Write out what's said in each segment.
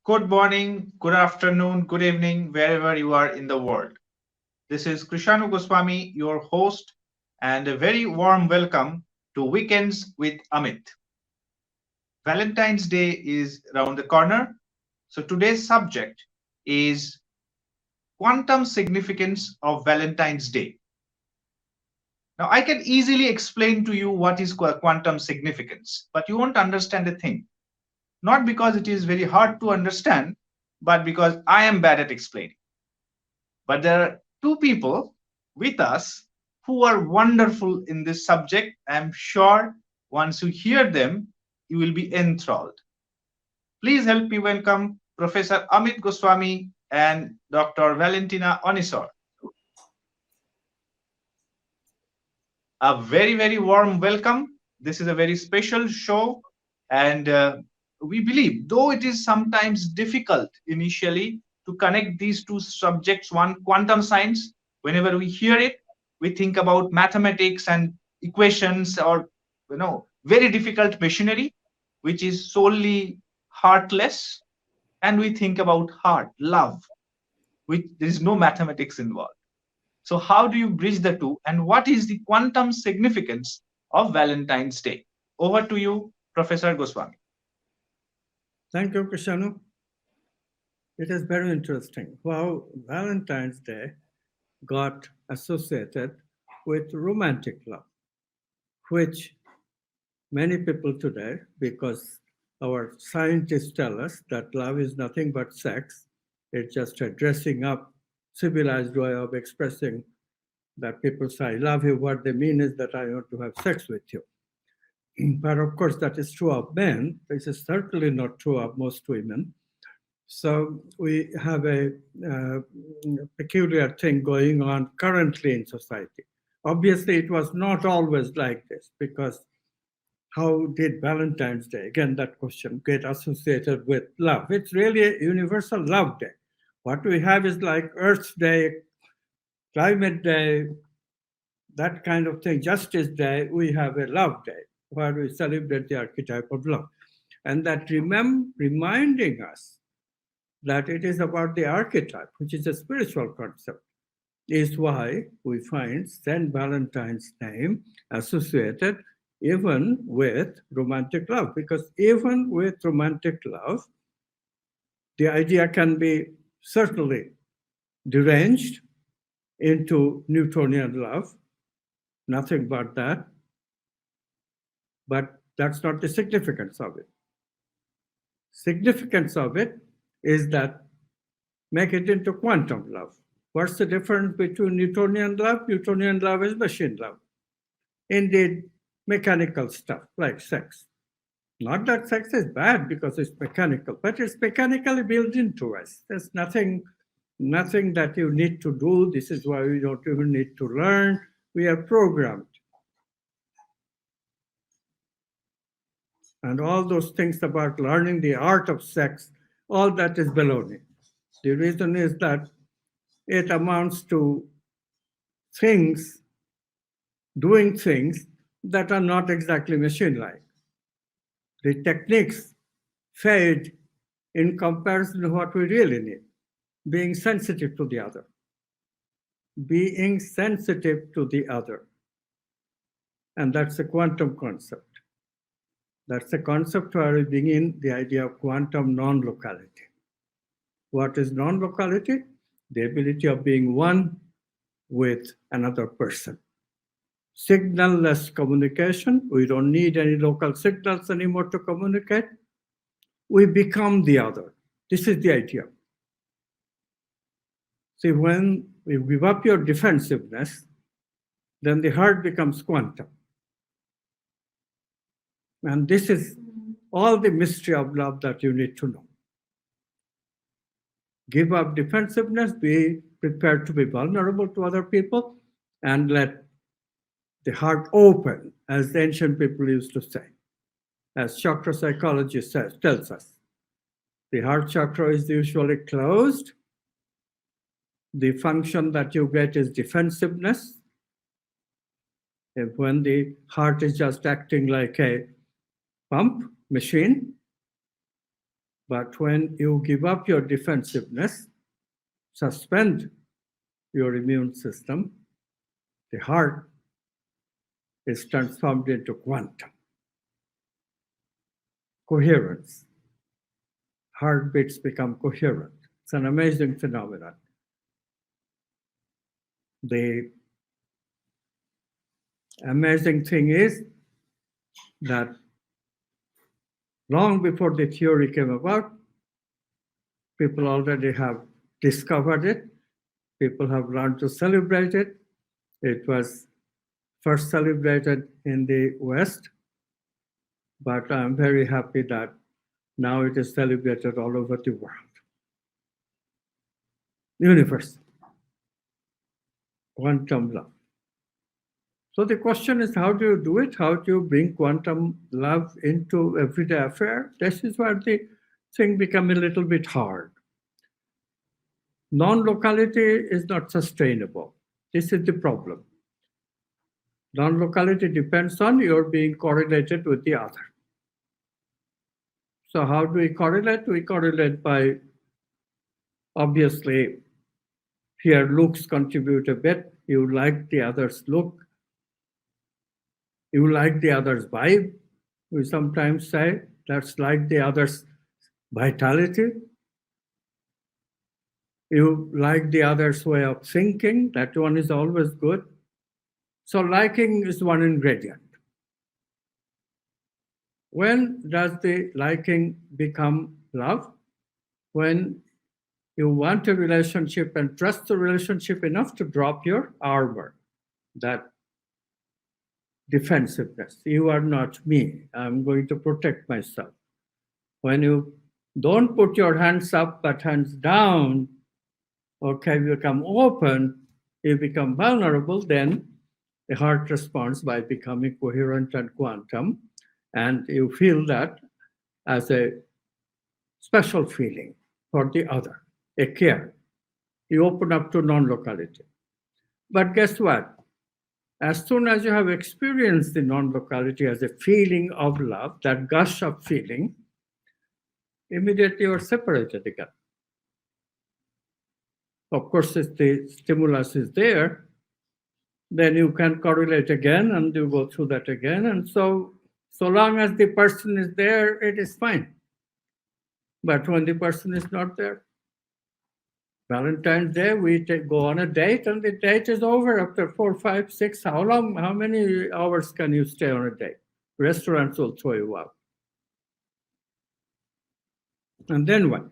Good morning, good afternoon, good evening, wherever you are in the world. This is Krishanu Goswami, your host, and a very warm welcome to Weekends with Amit. Valentine's Day is around the corner, so today's subject is quantum significance of Valentine's Day. Now, I can easily explain to you what is quantum significance, but you won't understand a thing. Not because it is very hard to understand, but because I am bad at explaining. But there are two people with us who are wonderful in this subject. I'm sure once you hear them, you will be enthralled. Please help me welcome Professor Amit Goswami and Dr. Valentina Onisor. A very, very warm welcome. This is a very special show, and we believe, though it is sometimes difficult initially to connect these two subjects, one quantum science, whenever we hear it, we think about mathematics and equations or very difficult machinery, which is solely heartless, and we think about heart, love, which there is no mathematics involved. So, how do you bridge the two, and what is the quantum significance of Valentine's Day? Over to you, Professor Goswami. Thank you, Krishanu. It is very interesting how Valentine's Day got associated with romantic love, which many people today, because our scientists tell us that love is nothing but sex, it's just a dressing up, civilized way of expressing that people say, I love you. What they mean is that I want to have sex with you. But of course, that is true of men. This is certainly not true of most women. So we have a peculiar thing going on currently in society. Obviously, it was not always like this, because how did Valentine's Day, again, that question, get associated with love? It's really a universal love day. What we have is like Earth Day, Climate Day, that kind of thing. Justice Day, we have a love day where we celebrate the archetype of love. And that reminding us that it is about the archetype, which is a spiritual concept, is why we find Saint Valentine's name associated even with romantic love. Because even with romantic love, the idea can be certainly deranged into Newtonian love, nothing but that. But that's not the significance of it. Significance of it is that make it into quantum love. What's the difference between Newtonian love? Newtonian love is machine love. Indeed, mechanical stuff like sex. Not that sex is bad because it's mechanical, but it's mechanically built into us. There's nothing that you need to do. This is why we don't even need to learn. We are programmed. And all those things about learning the art of sex, all that is baloney. The reason is that it amounts to things, doing things that are not exactly machine-like. The techniques fade in comparison to what we really need, being sensitive to the other. Being sensitive to the other. And that's a quantum concept. That's a concept where we bring in the idea of quantum non-locality. What is non-locality? The ability of being one with another person. Signal-less communication. We don't need any local signals anymore to communicate. We become the other. This is the idea. See, when you give up your defensiveness, then the heart becomes quantum. And this is all the mystery of love that you need to know. Give up defensiveness, be prepared to be vulnerable to other people, and let the heart open, as the ancient people used to say. As chakra psychology tells us. The heart chakra is usually closed. The function that you get is defensiveness. And when the heart is just acting like a pump machine, But when you give up your defensiveness, suspend your immune system, the heart is transformed into quantum coherence. Heartbeats become coherent. It's an amazing phenomenon. The amazing thing is that long before the theory came about, people already have discovered it. People have learned to celebrate it. It was first celebrated in the West, but I'm very happy that now it is celebrated all over the world. Universal. Quantum love. So the question is, how do you do it? How do you bring quantum love into everyday affair? This is where the thing becomes a little bit hard. Non-locality is not sustainable. This is the problem. Non-locality depends on your being correlated with the other. So how do we correlate? We correlate by, obviously, here looks contribute a bit. You like the other's look. You like the other's vibe. We sometimes say that's like the other's vitality. You like the other's way of thinking. That one is always good. So liking is one ingredient. When does the liking become love? When you want a relationship and trust the relationship enough to drop your armor, that defensiveness. You are not me. I'm going to protect myself. When you don't put your hands up but hands down, okay, you become open, you become vulnerable, then the heart responds by becoming coherent and quantum, and you feel that as a special feeling for the other, a care. You open up to non-locality. But guess what? As soon as you have experienced the non-locality as a feeling of love, that gush of feeling, immediately you are separated again. Of course, if the stimulus is there, then you can correlate again and you go through that again. And so long as the person is there, it is fine. But when the person is not there, Valentine's Day, we go on a date and the date is over after 4, 5, 6. How long, how many hours can you stay on a date? Restaurants will throw you out. And then what?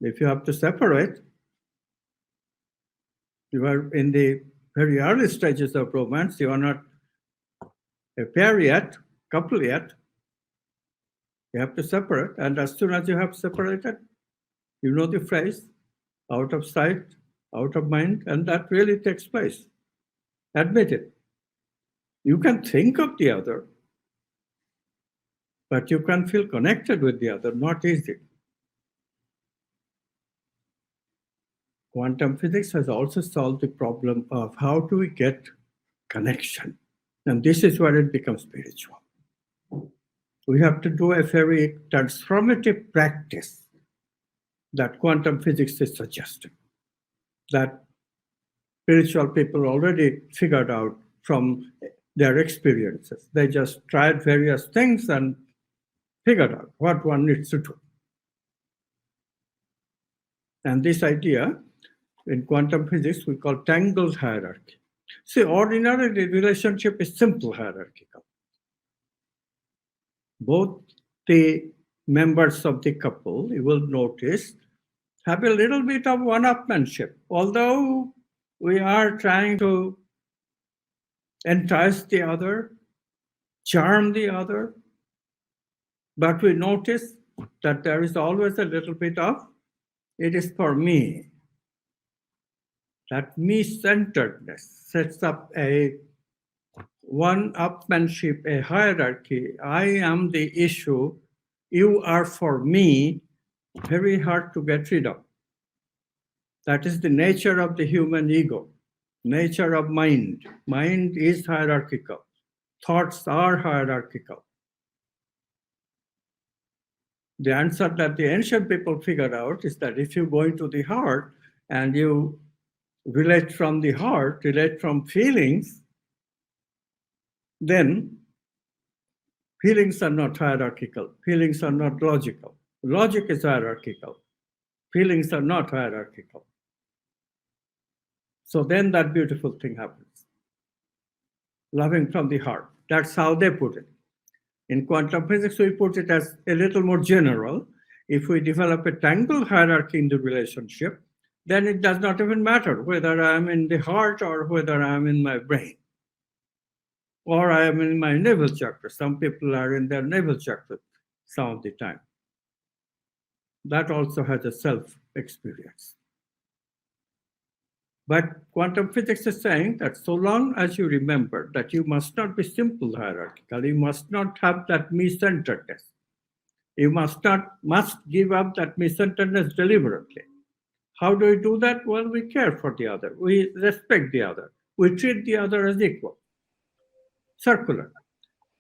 If you have to separate, you are in the very early stages of romance, you are not a pair yet, couple yet. You have to separate. And as soon as you have separated, you know the phrase, out of sight, out of mind, and that really takes place. Admit it. You can think of the other, but you can feel connected with the other, not easy. Quantum physics has also solved the problem of how do we get connection. And this is where it becomes spiritual. We have to do a very transformative practice that quantum physics is suggesting, that spiritual people already figured out from their experiences. They just tried various things and figured out what one needs to do. And this idea, in quantum physics, we call tangled hierarchy. See, ordinarily, the relationship is simple hierarchical. Both the members of the couple, you will notice, have a little bit of one-upmanship. Although we are trying to entice the other, charm the other, but we notice that there is always a little bit of, it is for me. That me-centeredness sets up a one-upmanship, a hierarchy. I am the issue, you are for me, very hard to get rid of. That is the nature of the human ego, nature of mind. Mind is hierarchical. Thoughts are hierarchical. The answer that the ancient people figured out is that if you go into the heart and you relate from the heart, relate from feelings, then feelings are not hierarchical. Feelings are not logical. Logic is hierarchical. Feelings are not hierarchical. So then that beautiful thing happens. Loving from the heart. That's how they put it. In quantum physics, we put it as a little more general. If we develop a tangled hierarchy in the relationship, then it does not even matter whether I'm in the heart or whether I'm in my brain or I am in my navel chakra. Some people are in their navel chakra some of the time. That also has a self experience. But quantum physics is saying that so long as you remember that you must not be simple hierarchical, you must not have that me-centeredness. You must give up that me-centeredness deliberately. How do we do that? Well, we care for the other. We respect the other. We treat the other as equal. Circular.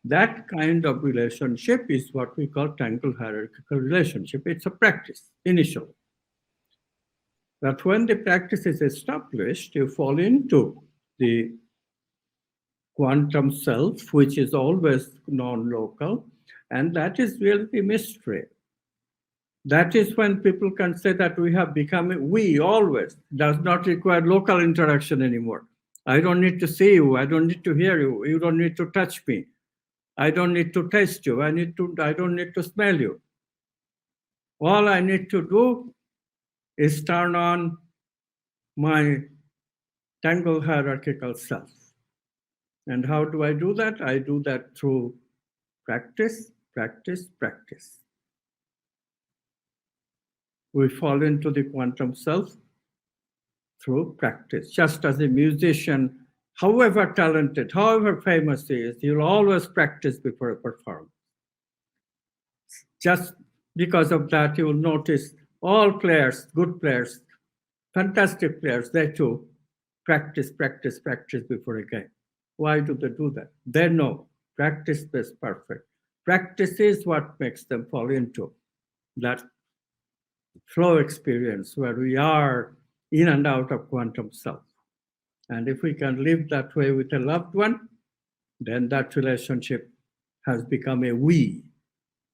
That kind of relationship is what we call tangled hierarchical relationship. It's a practice initially. But when the practice is established, you fall into the quantum self, which is always non-local, and that is really the mystery. That is when people can say that we have become, we always, does not require local interaction anymore. I don't need to see you, I don't need to hear you, you don't need to touch me. I don't need to taste you, I don't need to smell you. All I need to do is turn on my tangled hierarchical self. And how do I do that? I do that through practice, practice, practice. We fall into the quantum self through practice. Just as a musician, however talented, however famous he is, he'll always practice before a performance. Just because of that, you will notice all players, good players, fantastic players, they too practice, practice, practice before a game. Why do they do that? They know practice is perfect. Practice is what makes them fall into that flow experience where we are in and out of quantum self. And if we can live that way with a loved one, then that relationship has become a we.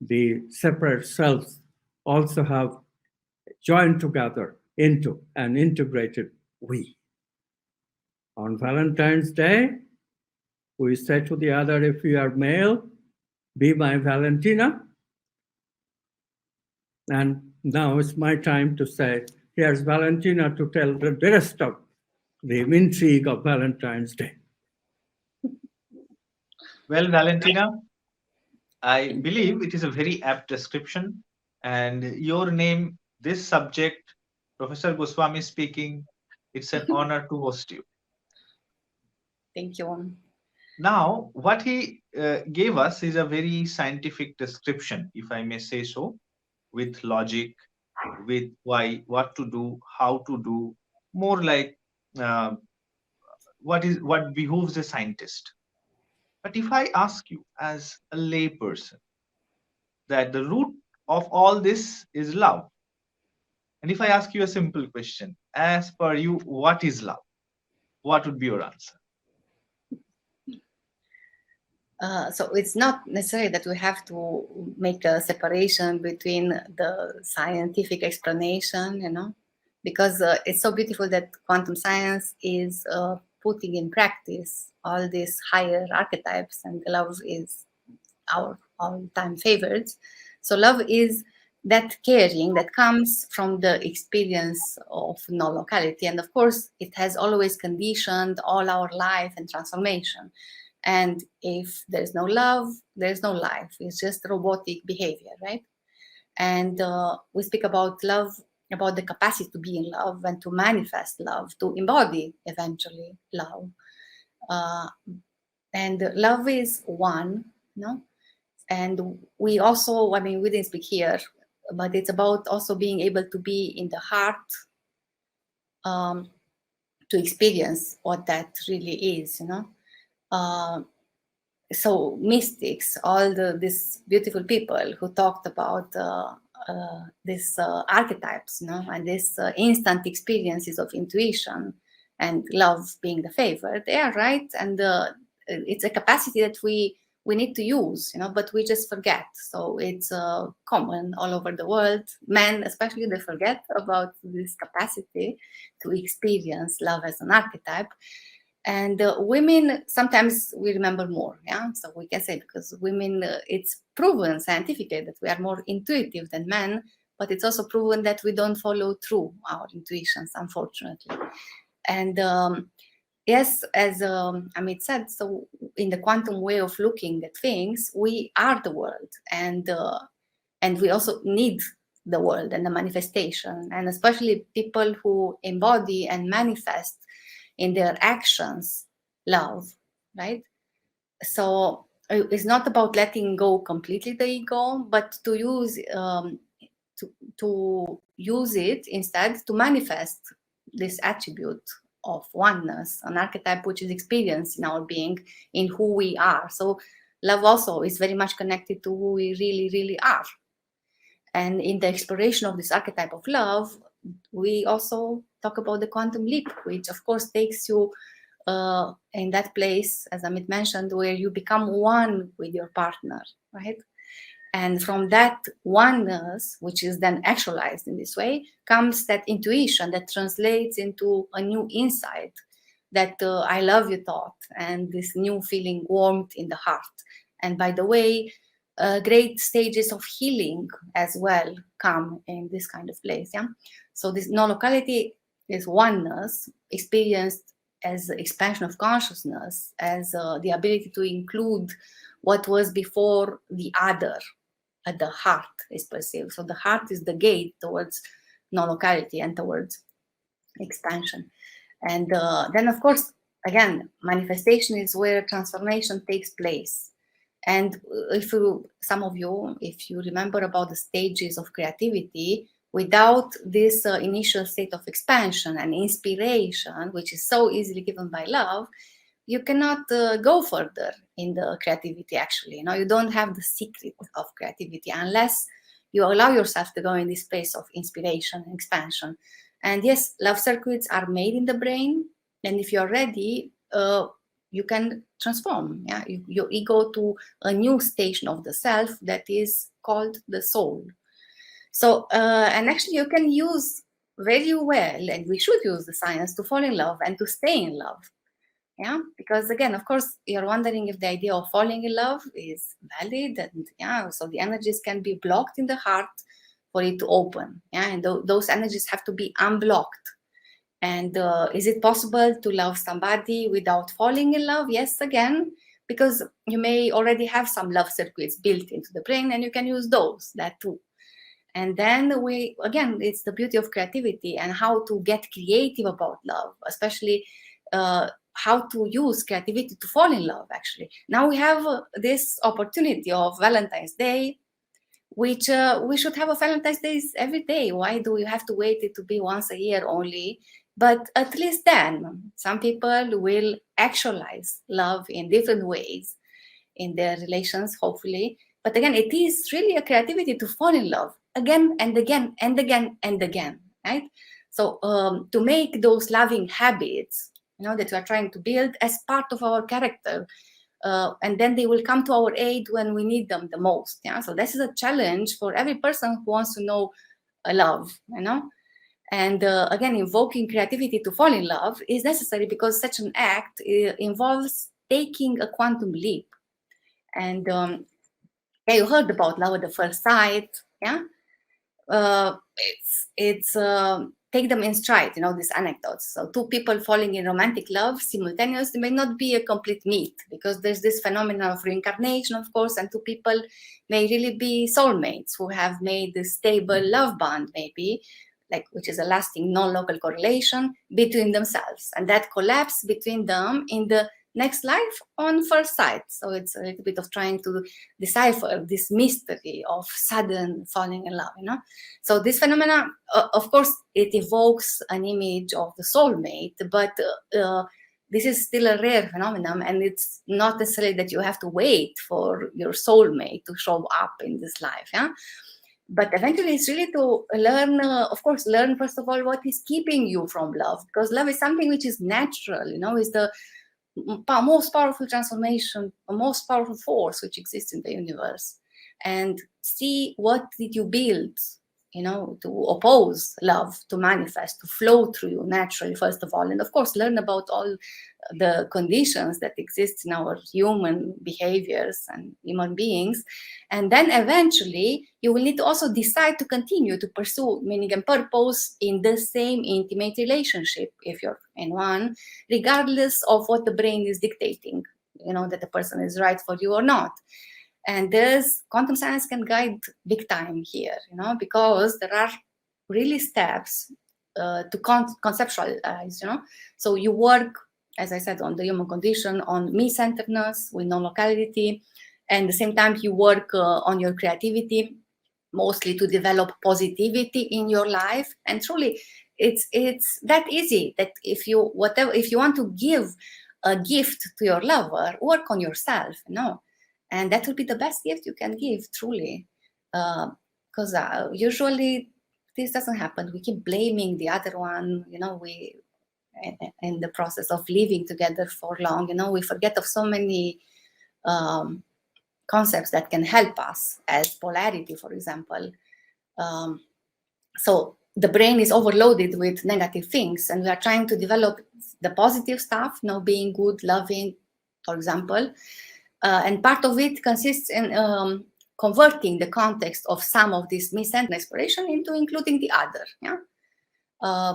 The separate selves also have joined together into an integrated we. On Valentine's Day, we say to the other, if you are male, be my Valentina. And now it's my time to say, here's Valentina to tell the rest of the intrigue of Valentine's Day. Well, Valentina, I believe it is a very apt description. And your name, this subject, Professor Goswami speaking, it's an honor to host you. Thank you. Now, what he gave us is a very scientific description, if I may say so, with logic, with why, what to do, how to do, more like uh, what behooves a scientist. But if I ask you as a layperson that the root of all this is love, and if I ask you a simple question, as per you, what is love? What would be your answer? So it's not necessary that we have to make a separation between the scientific explanation, because it's so beautiful that quantum science is putting in practice all these higher archetypes, and love is our all-time favorites. So love is that caring that comes from the experience of no locality, and of course it has always conditioned all our life and transformation. And if there's no love, there's no life. It's just robotic behavior, right? And we speak about love, about the capacity to be in love and to manifest love, to embody eventually love. And love is one, and we also, we didn't speak here, but it's about also being able to be in the heart, to experience what that really is, so mystics, all these beautiful people who talked about these archetypes, and these instant experiences of intuition and love being the favor, they are right, and it's a capacity that we need to use, but we just forget. So it's common all over the world. Men especially, they forget about this capacity to experience love as an archetype. And women, sometimes we remember more, so we can say, because women, it's proven scientifically that we are more intuitive than men, but it's also proven that we don't follow through our intuitions, unfortunately. And yes, as Amit said, so in the quantum way of looking at things, we are the world, and we also need the world and the manifestation, and especially people who embody and manifest in their actions love, right? So it's not about letting go completely the ego, but to use to use it instead to manifest this attribute of oneness, an archetype which is experienced in our being, in who we are. So love also is very much connected to who we really, really are. And in the exploration of this archetype of love, we also talk about the quantum leap, which of course takes you in that place, as Amit mentioned, where you become one with your partner, right? And from that oneness, which is then actualized in this way, comes that intuition that translates into a new insight, that I love you thought, and this new feeling warmth in the heart. And by the way, great stages of healing as well come in this kind of place. So this non-locality is oneness experienced as expansion of consciousness, as the ability to include what was before the other at the heart is perceived. So the heart is the gate towards non-locality and towards expansion. And then, of course, again, manifestation is where transformation takes place. And if some of you, if you remember about the stages of creativity, without this initial state of expansion and inspiration, which is so easily given by love, you cannot go further in the creativity, actually. You don't have the secret of creativity unless you allow yourself to go in this space of inspiration and expansion. And yes, love circuits are made in the brain. And if you're ready, you can transform your ego to a new station of the self that is called the soul. So, and actually you can use very well, and we should use the science to fall in love and to stay in love. Because again, of course, you're wondering if the idea of falling in love is valid, and so the energies can be blocked in the heart for it to open, and those energies have to be unblocked. And is it possible to love somebody without falling in love? Yes, again, because you may already have some love circuits built into the brain, and you can use those, that too. And then again, it's the beauty of creativity and how to get creative about love, especially how to use creativity to fall in love, actually. Now we have this opportunity of Valentine's Day, which we should have a Valentine's Day every day. Why do we have to wait it to be once a year only? But at least then, some people will actualize love in different ways in their relations, hopefully. But again, it is really a creativity to fall in love again and again and again and again, right? So to make those loving habits, that we are trying to build as part of our character, and then they will come to our aid when we need them the most. So this is a challenge for every person who wants to know love, And again, invoking creativity to fall in love is necessary because such an act involves taking a quantum leap. And you heard about love at the first sight, it's take them in stride, these anecdotes. So two people falling in romantic love simultaneously may not be a complete meet, because there's this phenomenon of reincarnation, of course, and two people may really be soulmates who have made this stable love bond, maybe, which is a lasting non-local correlation between themselves, and that collapse between them in the next life on first sight. So it's a little bit of trying to decipher this mystery of sudden falling in love, So this phenomena, of course, it evokes an image of the soulmate, but this is still a rare phenomenon, and it's not necessarily that you have to wait for your soulmate to show up in this life. Yeah. But eventually it's really to learn, of course, learn first of all what is keeping you from love, because love is something which is natural, is the most powerful transformation, most powerful force which exists in the universe. And see what did you build, to oppose love, to manifest, to flow through you naturally, first of all. And of course, learn about all the conditions that exist in our human behaviors and human beings. And then eventually you will need to also decide to continue to pursue meaning and purpose in the same intimate relationship, if you're in one, regardless of what the brain is dictating, that the person is right for you or not. And there's quantum science can guide big time here, because there are really steps to conceptualize, So you work, as I said, on the human condition, on me-centeredness with non-locality, and at the same time you work on your creativity, mostly to develop positivity in your life. And truly, it's that easy that if you want to give a gift to your lover, work on yourself, and that will be the best gift you can give, truly, because usually this doesn't happen. We keep blaming the other one, we in the process of living together for long, we forget of so many concepts that can help us, as polarity, for example. So the brain is overloaded with negative things, and we are trying to develop the positive stuff, being good, loving, for example. And part of it consists in converting the context of some of this me-centered exploration into including the other. Yeah.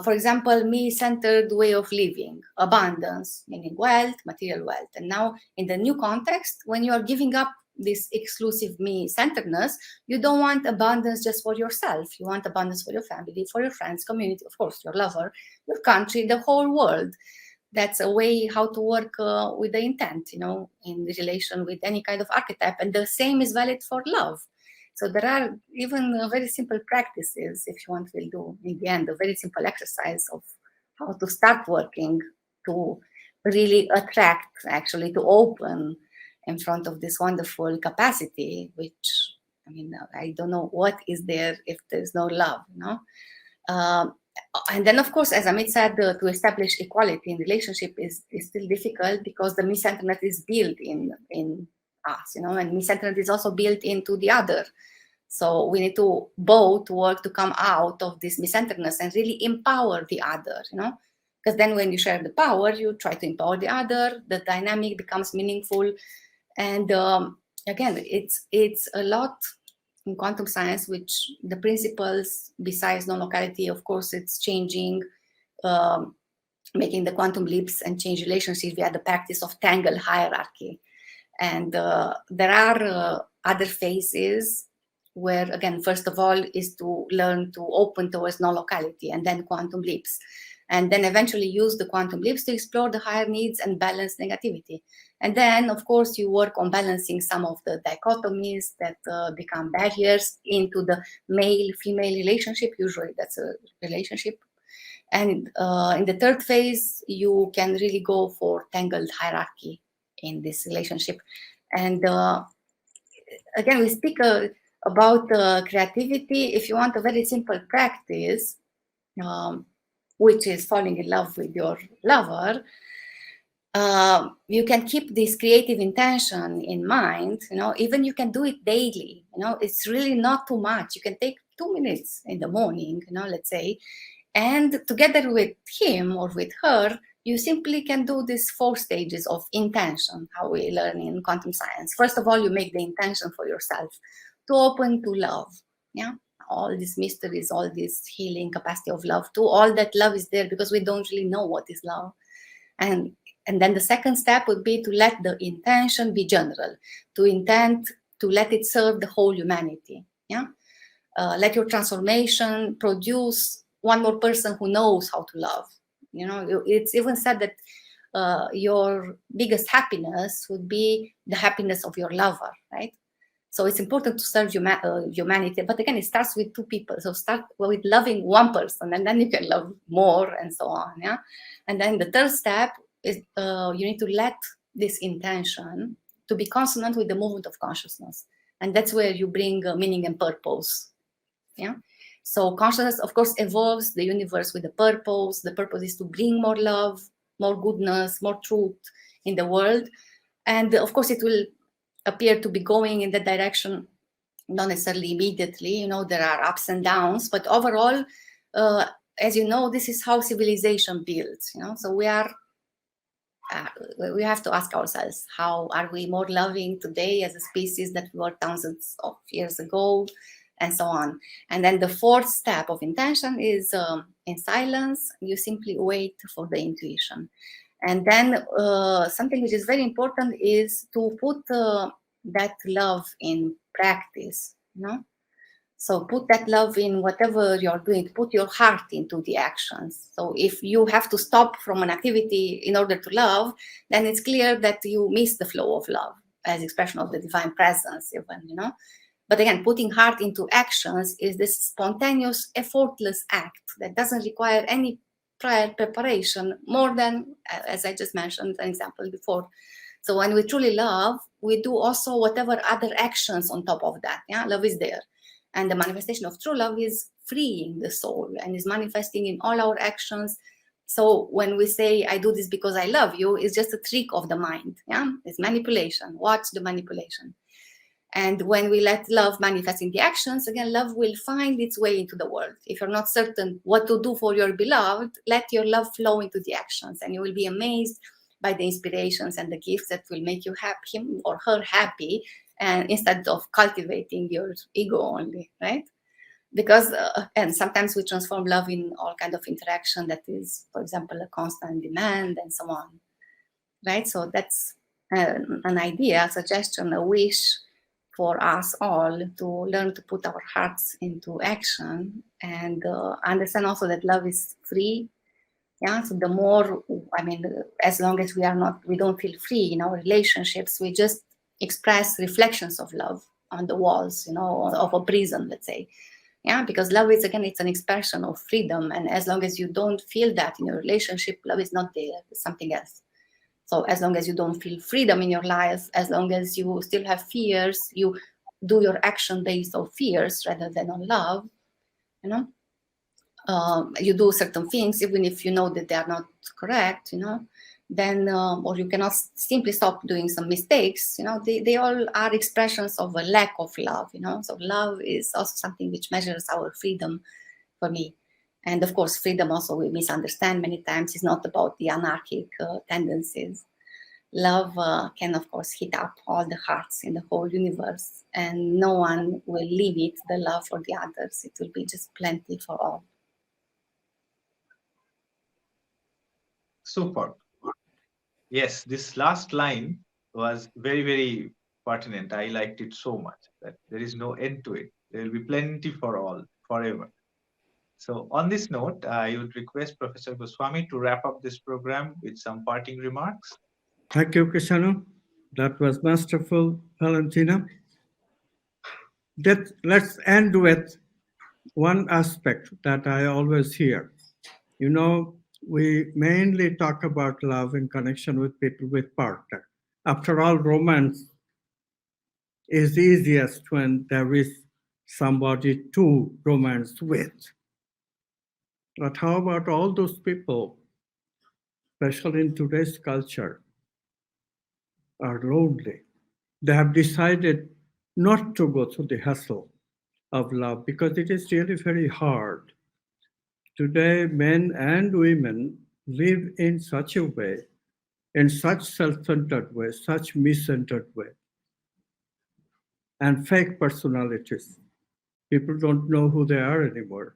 For example, me-centered way of living, abundance, meaning wealth, material wealth. And now in the new context, when you are giving up this exclusive me-centeredness, you don't want abundance just for yourself. You want abundance for your family, for your friends, community, of course, your lover, your country, the whole world. That's a way how to work with the intent, in relation with any kind of archetype. And the same is valid for love. So there are even very simple practices, if you want, we'll do in the end, a very simple exercise of how to start working to really attract, actually, to open in front of this wonderful capacity, which, I don't know what is there if there's no love, And then, of course, as Amit said, to establish equality in relationship is still difficult, because the me-centeredness is built in us, and me-centeredness is also built into the other. So we need to both work to come out of this me-centeredness and really empower the other, because then when you share the power, you try to empower the other, the dynamic becomes meaningful. And again, it's a lot in quantum science, which the principles, besides non-locality, of course, it's changing, making the quantum leaps and change relationships via the practice of tangle hierarchy. And there are other phases where, again, first of all, is to learn to open towards non-locality, and then quantum leaps. And then eventually use the quantum leaps to explore the higher needs and balance negativity. And then, of course, you work on balancing some of the dichotomies that become barriers into the male-female relationship. Usually that's a relationship. And in the third phase, you can really go for tangled hierarchy in this relationship. And again, we speak about creativity. If you want a very simple practice, which is falling in love with your lover, you can keep this creative intention in mind, even you can do it daily, it's really not too much. You can take 2 minutes in the morning, let's say, and together with him or with her, you simply can do these 4 stages of intention, how we learn in quantum science. First of all, you make the intention for yourself to open to love, all these mysteries, all this healing capacity of love, to all that love is there, because we don't really know what is love. And then the second step would be to let the intention be general, to intend to let it serve the whole humanity. Let your transformation produce one more person who knows how to love. It's even said that your biggest happiness would be the happiness of your lover, right? So it's important to serve humanity. But again, it starts with 2 people. So start with loving one person, and then you can love more, and so on. And then the third step you need to let this intention to be consonant with the movement of consciousness, and that's where you bring meaning and purpose. Yeah. So consciousness, of course, evolves the universe with a purpose. The purpose is to bring more love, more goodness, more truth in the world, and of course, it will appear to be going in that direction, not necessarily immediately. You know, there are ups and downs, but overall, as you know, this is how civilization builds. You know, so we have to ask ourselves, how are we more loving today as a species that we were thousands of years ago, and so on. And then the fourth step of intention is in silence, you simply wait for the intuition. And then something which is very important is to put that love in practice, you know? So put that love in whatever you're doing, put your heart into the actions. So if you have to stop from an activity in order to love, then it's clear that you miss the flow of love as expression of the divine presence, even, you know. But again, putting heart into actions is this spontaneous, effortless act that doesn't require any prior preparation, more than, as I just mentioned, an example before. So when we truly love, we do also whatever other actions on top of that. Yeah, love is there. And the manifestation of true love is freeing the soul and is manifesting in all our actions. So when we say, I do this because I love you, it's just a trick of the mind. Yeah, it's manipulation. Watch the manipulation. And when we let love manifest in the actions, again, love will find its way into the world. If you're not certain what to do for your beloved, let your love flow into the actions, and you will be amazed by the inspirations and the gifts that will make you happy, him or her happy, and instead of cultivating your ego only, right? Because, and sometimes we transform love in all kind of interaction that is, for example, a constant demand and so on, right? So that's an idea, a suggestion, a wish for us all to learn to put our hearts into action and understand also that love is free. Yeah, so the more, I mean, as long as we don't feel free in our relationships, we just express reflections of love on the walls, you know, of a prison, let's say. Yeah, because love is, again, it's an expression of freedom. And as long as you don't feel that in your relationship, love is not there, it's something else. So as long as you don't feel freedom in your life, as long as you still have fears, you do your action based on fears rather than on love, you know, you do certain things, even if you know that they are not correct, you know, then, or you cannot simply stop doing some mistakes, you know, they all are expressions of a lack of love, you know. So love is also something which measures our freedom for me. And of course, freedom also we misunderstand many times is not about the anarchic tendencies. Love can, of course, hit up all the hearts in the whole universe, and no one will limit the love for the others. It will be just plenty for all. Super. Yes, this last line was very, very pertinent. I liked it so much that there is no end to it. There will be plenty for all, forever. So on this note, I would request Professor Goswami to wrap up this program with some parting remarks. Thank you, Krishanu. That was masterful, Valentina. Let's end with one aspect that I always hear. You know, we mainly talk about love in connection with people with partner. After all, romance is easiest when there is somebody to romance with. But how about all those people, especially in today's culture, are lonely? They have decided not to go through the hassle of love because it is really very hard. Today, men and women live in such a way, in such self-centered way, such me-centered way, and fake personalities. People don't know who they are anymore.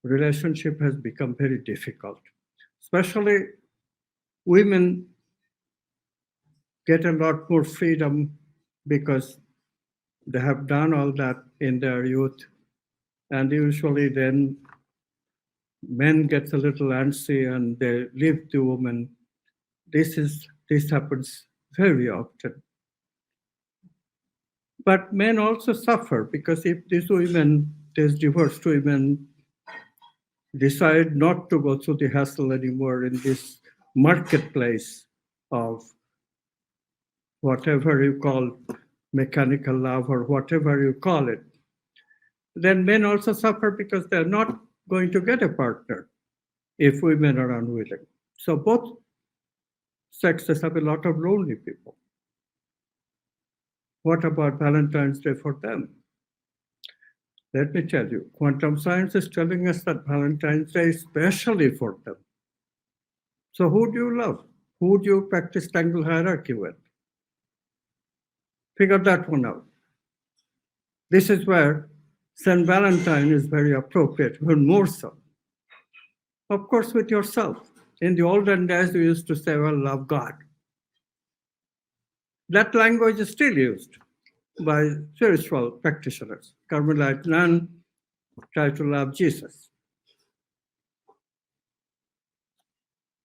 Relationship has become very difficult. Especially women get a lot more freedom because they have done all that in their youth. And usually then men get a little antsy and they leave the woman. This happens very often. But men also suffer because if these divorced women decide not to go through the hassle anymore in this marketplace of whatever you call mechanical love or whatever you call it, then men also suffer because they're not going to get a partner if women are unwilling. So both sexes have a lot of lonely people. What about Valentine's Day for them? Let me tell you, quantum science is telling us that Valentine's Day is specially for them. So who do you love? Who do you practice tangle hierarchy with? Figure that one out. This is where St. Valentine is very appropriate, even more so. Of course, with yourself. In the olden days, we used to say, well, love God. That language is still used by spiritual practitioners. Carmelite nun try to love Jesus.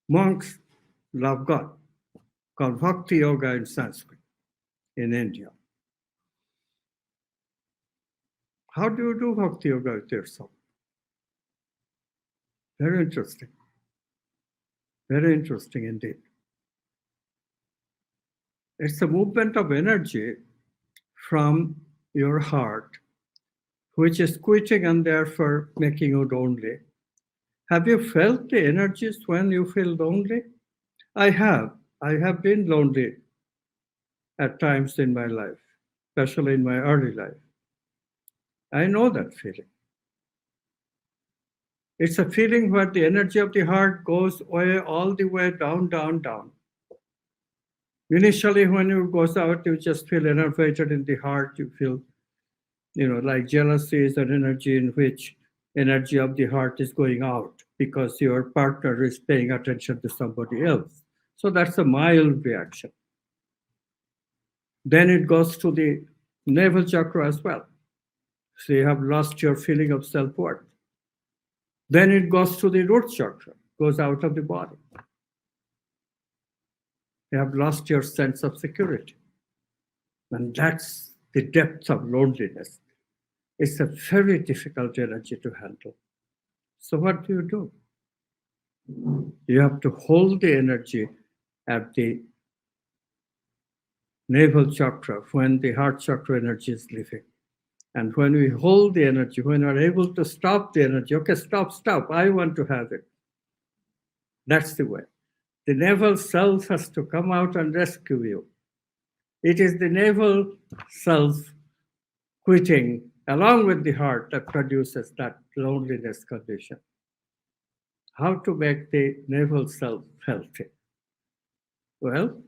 Monks love God, called Bhakti Yoga in Sanskrit in India. How do you do Bhakti Yoga with yourself? Very interesting. Very interesting indeed. It's a movement of energy from your heart, which is quitting and therefore making you lonely. Have you felt the energies when you feel lonely? I have. I have been lonely at times in my life, especially in my early life. I know that feeling. It's a feeling where the energy of the heart goes way all the way down, down, down. Initially, when it goes out, you just feel enervated in the heart. You feel, like jealousy is an energy in which energy of the heart is going out because your partner is paying attention to somebody else. So that's a mild reaction. Then it goes to the navel chakra as well. So you have lost your feeling of self-worth. Then it goes to the root chakra, goes out of the body. You have lost your sense of security. And that's the depth of loneliness. It's a very difficult energy to handle. So what do? You have to hold the energy at the navel chakra when the heart chakra energy is leaving. And when we hold the energy, when we're able to stop the energy, okay, stop, I want to have it. That's the way. The navel self has to come out and rescue you. It is the navel self quitting along with the heart that produces that loneliness condition. How to make the navel self healthy? Well,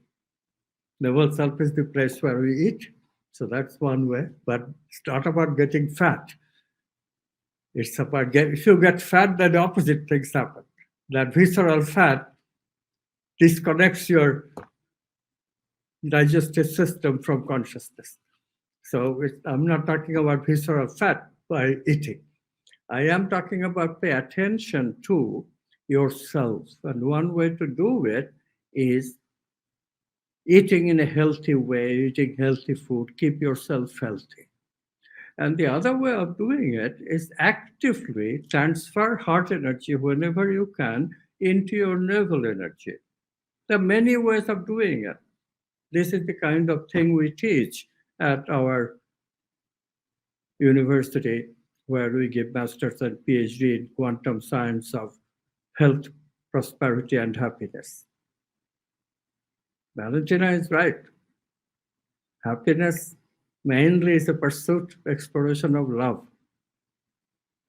navel self is the place where we eat. So that's one way, but it's not about getting fat. It's about if you get fat, then the opposite things happen. That visceral fat disconnects your digestive system from consciousness. So I'm not talking about visceral fat by eating. I am talking about pay attention to yourself. And one way to do it is eating in a healthy way, eating healthy food, keep yourself healthy. And the other way of doing it is actively transfer heart energy whenever you can into your navel energy. There are many ways of doing it. This is the kind of thing we teach at our university, where we give master's and Ph.D. in quantum science of health, prosperity, and happiness. Valentina is right. Happiness mainly is a pursuit, exploration of love.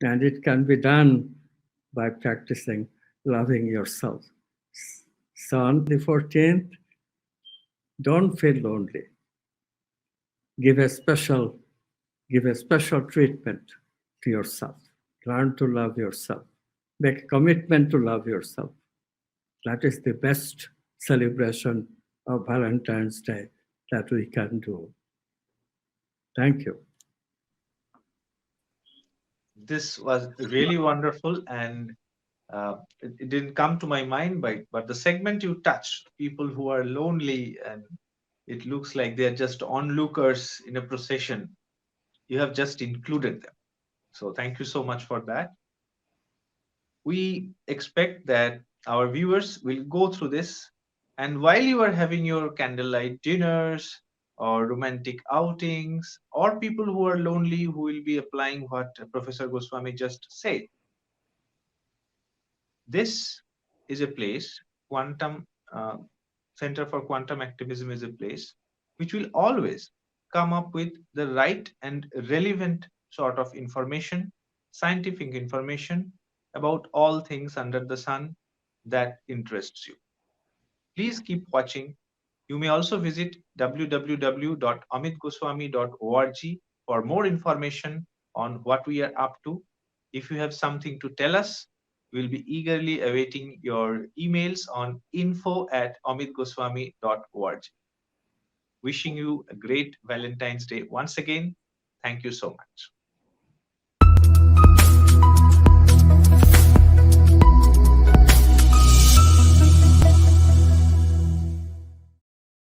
And it can be done by practicing loving yourself. So on the 14th, don't feel lonely. Give a special treatment to yourself. Learn to love yourself. Make a commitment to love yourself. That is the best celebration of Valentine's Day that we can do. Thank you. This was really wonderful, and it didn't come to my mind, but the segment you touched, people who are lonely and it looks like they're just onlookers in a procession, you have just included them. So thank you so much for that. We expect that Our viewers will go through this, and while you are having your candlelight dinners or romantic outings, or people who are lonely who will be applying what Professor Goswami just said, this is a place, quantum Center for Quantum Activism is a place which will always come up with the right and relevant sort of information, scientific information about all things under the sun that interests you. Please keep watching. You may also visit www.amitgoswami.org for more information on what we are up to. If you have something to tell us, we'll be eagerly awaiting your emails on info@amitgoswami.org. Wishing you a great Valentine's Day once again. Thank you so much.